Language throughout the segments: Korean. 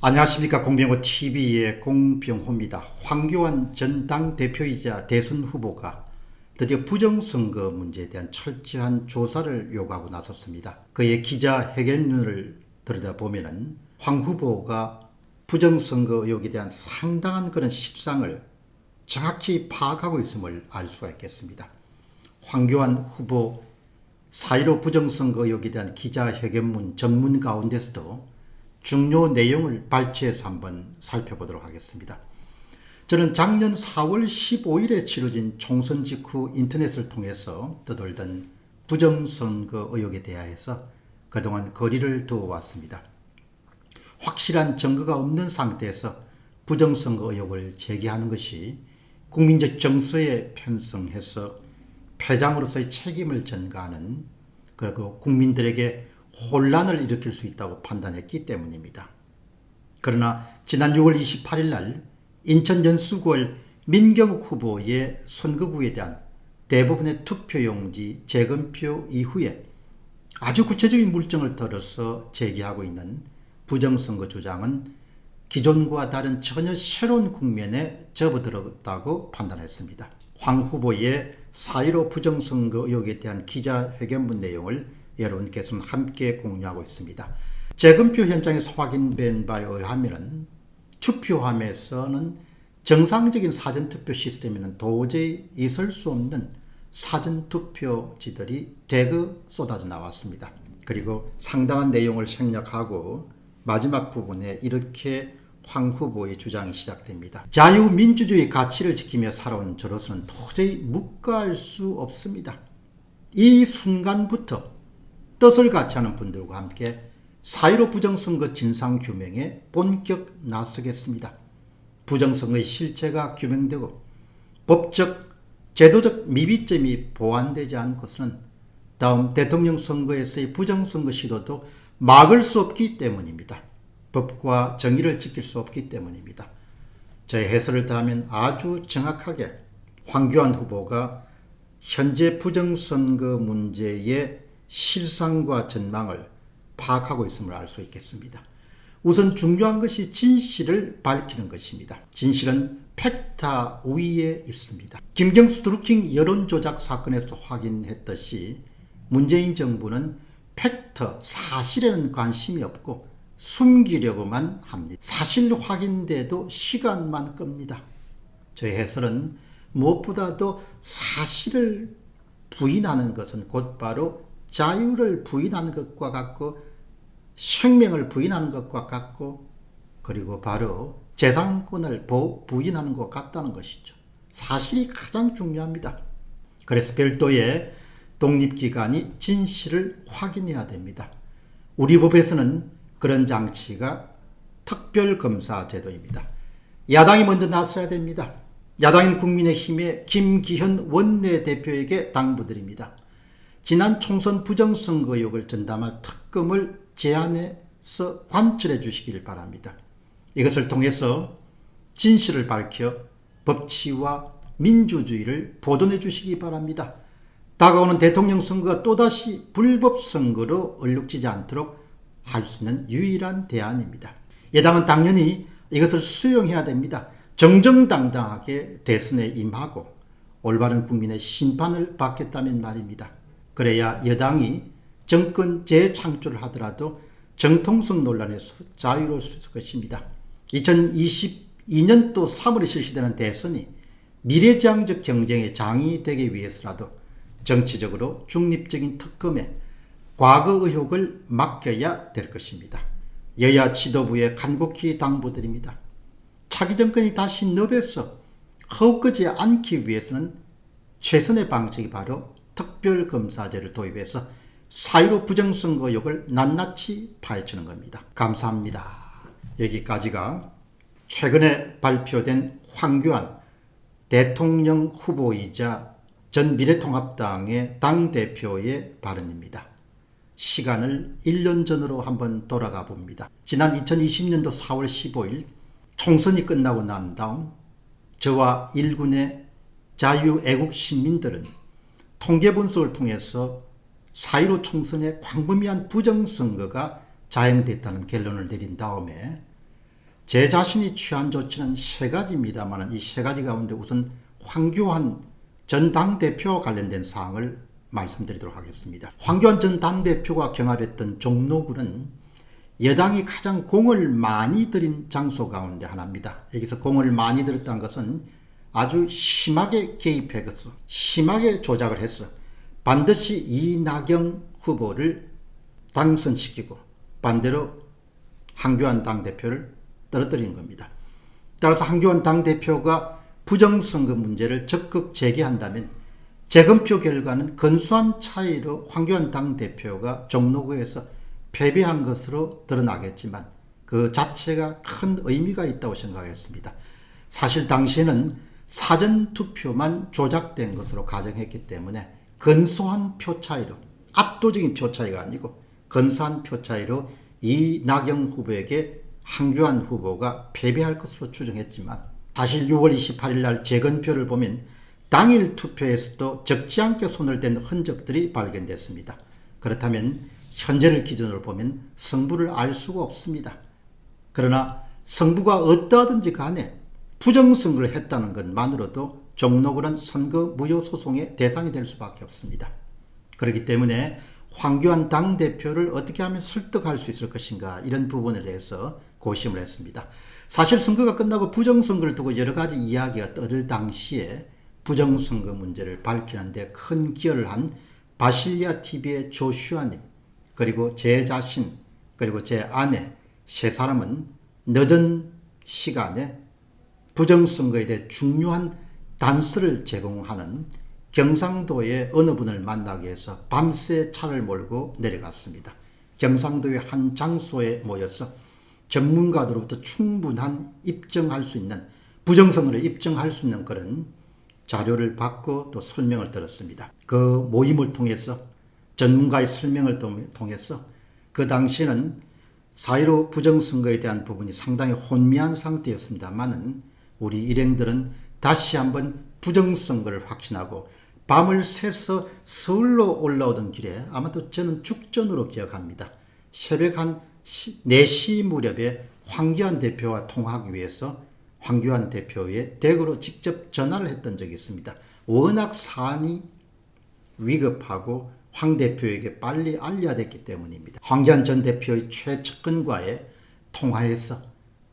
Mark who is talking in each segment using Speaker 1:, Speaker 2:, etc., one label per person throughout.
Speaker 1: 안녕하십니까. 공병호TV의 공병호입니다. 황교안 전 당대표이자 대선 후보가 드디어 부정선거 문제에 대한 철저한 조사를 요구하고 나섰습니다. 그의 기자회견문을 들여다보면 황 후보가 부정선거 의혹에 대한 상당한 그런 실상을 정확히 파악하고 있음을 알 수가 있겠습니다. 황교안 후보 4.15 부정선거 의혹에 대한 기자회견문 전문 가운데서도 중요 내용을 발췌해서 한번 살펴보도록 하겠습니다. 저는 작년 4월 15일에 치러진 총선 직후 인터넷을 통해서 떠돌던 부정선거 의혹에 대하여서 그동안 거리를 두어왔습니다. 확실한 증거가 없는 상태에서 부정선거 의혹을 제기하는 것이 국민적 정서에 편승해서 패장으로서의 책임을 전가하는, 그리고 국민들에게 혼란을 일으킬 수 있다고 판단했기 때문입니다. 그러나 지난 6월 28일 날 인천 연수구을 민경욱 후보의 선거구에 대한 대부분의 투표용지 재검표 이후에 아주 구체적인 물증을 들어서 제기하고 있는 부정선거 주장은 기존과 다른 전혀 새로운 국면에 접어들었다고 판단했습니다. 황 후보의 4.15 부정선거 의혹에 대한 기자회견문 내용을 여러분께서는 함께 공유하고 있습니다. 재검표 현장에서 확인된 바에 의하면 투표함에서는 정상적인 사전투표 시스템에는 도저히 있을 수 없는 사전투표지들이 대거 쏟아져 나왔습니다. 그리고 상당한 내용을 생략하고 마지막 부분에 이렇게 황 후보의 주장이 시작됩니다. 자유민주주의 가치를 지키며 살아온 저로서는 도저히 묵과할 수 없습니다. 이 순간부터 뜻을 같이 하는 분들과 함께 4.15 부정선거 진상규명에 본격 나서겠습니다. 부정선거의 실체가 규명되고 법적, 제도적 미비점이 보완되지 않고서는 다음 대통령 선거에서의 부정선거 시도도 막을 수 없기 때문입니다. 법과 정의를 지킬 수 없기 때문입니다. 저의 해설을 다하면 아주 정확하게 황교안 후보가 현재 부정선거 문제의 실상과 전망을 파악하고 있음을 알 수 있겠습니다. 우선 중요한 것이 진실을 밝히는 것입니다. 진실은 팩타 위에 있습니다. 김경수 드루킹 여론조작 사건에서 확인했듯이 문재인 정부는 팩트, 사실에는 관심이 없고 숨기려고만 합니다. 사실 확인돼도 시간만 끕니다. 저의 해설은 무엇보다도 사실을 부인하는 것은 곧바로 자유를 부인하는 것과 같고 생명을 부인하는 것과 같고, 그리고 바로 재산권을 부인하는 것 같다는 것이죠. 사실이 가장 중요합니다. 그래서 별도의 독립기관이 진실을 확인해야 됩니다. 우리 법에서는 그런 장치가 특별검사 제도입니다. 야당이 먼저 나서야 됩니다. 야당인 국민의힘의 김기현 원내대표에게 당부드립니다. 지난 총선 부정선거 의혹을 전담할 특검을 제안해서 관철해 주시길 바랍니다. 이것을 통해서 진실을 밝혀 법치와 민주주의를 보존해 주시기 바랍니다. 다가오는 대통령 선거가 또다시 불법 선거로 얼룩지지 않도록 할 수 있는 유일한 대안입니다. 여당은 당연히 이것을 수용해야 됩니다. 정정당당하게 대선에 임하고 올바른 국민의 심판을 받겠다면 말입니다. 그래야 여당이 정권 재창출을 하더라도 정통성 논란에서 자유로울 수 있을 것입니다. 2022년도 3월에 실시되는 대선이 미래지향적 경쟁의 장이 되기 위해서라도 정치적으로 중립적인 특검에 과거 의혹을 맡겨야 될 것입니다. 여야 지도부에 간곡히 당부드립니다. 차기 정권이 다시 늪에서 허우끄지 않기 위해서는 최선의 방책이 바로 특별검사제를 도입해서 4.15 부정선거 의혹을 낱낱이 파헤치는 겁니다. 감사합니다. 여기까지가 최근에 발표된 황교안 대통령 후보이자 전 미래통합당의 당대표의 발언입니다. 시간을 1년 전으로 한번 돌아가 봅니다. 지난 2020년도 4월 15일 총선이 끝나고 난 다음 저와 일군의 자유애국 시민들은 통계 분석을 통해서 4.15 총선의 광범위한 부정선거가 자행됐다는 결론을 내린 다음에 제 자신이 취한 조치는 세 가지입니다만 이 세 가지 가운데 우선 황교안 전 당대표와 관련된 사항을 말씀드리도록 하겠습니다. 황교안 전 당대표가 경합했던 종로구는 여당이 가장 공을 많이 들인 장소 가운데 하나입니다. 여기서 공을 많이 들였다는 것은 아주 심하게 개입해서 심하게 조작을 해서 반드시 이낙연 후보를 당선시키고 반대로 황교안 당대표를 떨어뜨린 겁니다. 따라서 황교안 당대표가 부정선거 문제를 적극 제기한다면 재검표 결과는 근소한 차이로 황교안 당대표가 종로구에서 패배한 것으로 드러나겠지만 그 자체가 큰 의미가 있다고 생각했습니다. 사실 당시에는 사전투표만 조작된 것으로 가정했기 때문에 근소한 표 차이로, 압도적인 표 차이가 아니고 근소한 표 차이로 이낙연 후보에게 황교안 후보가 패배할 것으로 추정했지만 사실 6월 28일 날 재검표를 보면 당일 투표에서도 적지 않게 손을 댄 흔적들이 발견됐습니다. 그렇다면 현재를 기준으로 보면 승부를 알 수가 없습니다. 그러나 승부가 어떠하든지 간에 부정선거를 했다는 것만으로도 종로구는 선거 무효 소송의 대상이 될 수밖에 없습니다. 그렇기 때문에 황교안 당대표를 어떻게 하면 설득할 수 있을 것인가 이런 부분에 대해서 고심을 했습니다. 사실 선거가 끝나고 부정선거를 두고 여러 가지 이야기가 떠들 당시에 부정선거 문제를 밝히는 데 큰 기여를 한 바실리아 TV의 조슈아님 그리고 제 자신 그리고 제 아내 세 사람은 늦은 시간에 부정선거에 대해 중요한 단서를 제공하는 경상도의 어느 분을 만나기 위해서 밤새 차를 몰고 내려갔습니다. 경상도의 한 장소에 모여서 전문가들로부터 충분한 입증할 수 있는 부정선거를 입증할 수 있는 그런 자료를 받고 또 설명을 들었습니다. 그 모임을 통해서 전문가의 설명을 통해서 그 당시에는 4.15 부정선거에 대한 부분이 상당히 혼미한 상태였습니다만은 우리 일행들은 다시 한번 부정선거를 확신하고 밤을 새서 서울로 올라오던 길에 아마도 저는 죽전으로 기억합니다. 새벽 한 4시 무렵에 황교안 대표와 통화하기 위해서 황교안 대표의 댁으로 직접 전화를 했던 적이 있습니다. 워낙 사안이 위급하고 황 대표에게 빨리 알려야 됐기 때문입니다. 황교안 전 대표의 최측근과의 통화에서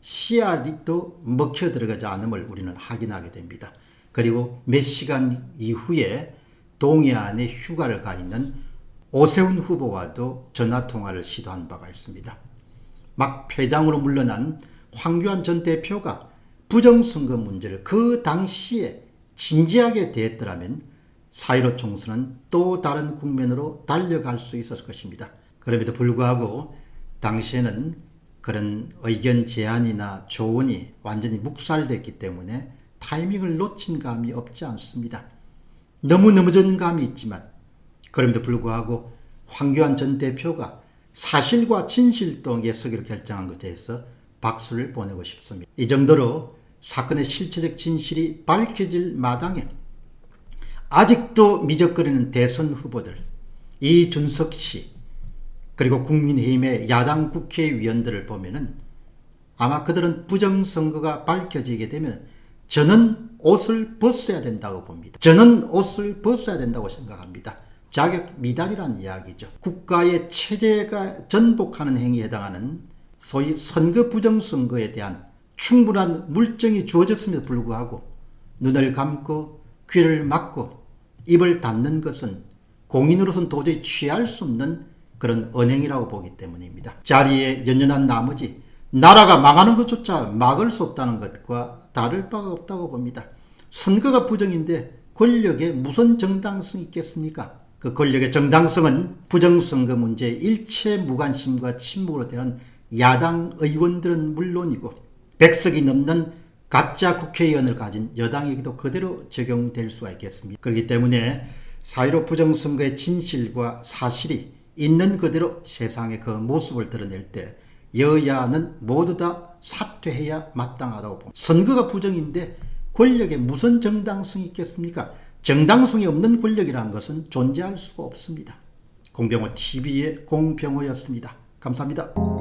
Speaker 1: 씨알이도 먹혀 들어가지 않음을 우리는 확인하게 됩니다. 그리고 몇 시간 이후에 동해안에 휴가를 가 있는 오세훈 후보와도 전화통화를 시도한 바가 있습니다. 막 패장으로 물러난 황교안 전 대표가 부정선거 문제를 그 당시에 진지하게 대했더라면 4.15 총선은 또 다른 국면으로 달려갈 수 있었을 것입니다. 그럼에도 불구하고 당시에는 그런 의견 제안이나 조언이 완전히 묵살됐기 때문에 타이밍을 놓친 감이 없지 않습니다. 너무 넘어진 감이 있지만 그럼에도 불구하고 황교안 전 대표가 사실과 진실 동에 서기로 결정한 것에 대해서 박수를 보내고 싶습니다. 이 정도로 사건의 실체적 진실이 밝혀질 마당에 아직도 미적거리는 대선 후보들 이준석 씨 그리고 국민의힘의 야당 국회의원들을 보면은 아마 그들은 부정선거가 밝혀지게 되면 저는 옷을 벗어야 된다고 봅니다. 저는 옷을 벗어야 된다고 생각합니다. 자격 미달이라는 이야기죠. 국가의 체제가 전복하는 행위에 해당하는 소위 선거 부정선거에 대한 충분한 물증이 주어졌음에도 불구하고 눈을 감고 귀를 막고 입을 닫는 것은 공인으로서는 도저히 취할 수 없는 그런 언행이라고 보기 때문입니다. 자리에 연연한 나머지 나라가 망하는 것조차 막을 수 없다는 것과 다를 바가 없다고 봅니다. 선거가 부정인데 권력에 무슨 정당성이 있겠습니까? 그 권력의 정당성은 부정선거 문제에 일체 무관심과 침묵으로 대한 야당 의원들은 물론이고 100석이 넘는 가짜 국회의원을 가진 여당에게도 그대로 적용될 수가 있겠습니다. 그렇기 때문에 4.15 부정선거의 진실과 사실이 있는 그대로 세상의 그 모습을 드러낼 때 여야는 모두 다 사퇴해야 마땅하다고 봅니다. 선거가 부정인데 권력에 무슨 정당성이 있겠습니까? 정당성이 없는 권력이라는 것은 존재할 수가 없습니다. 공병호 TV의 공병호였습니다. 감사합니다.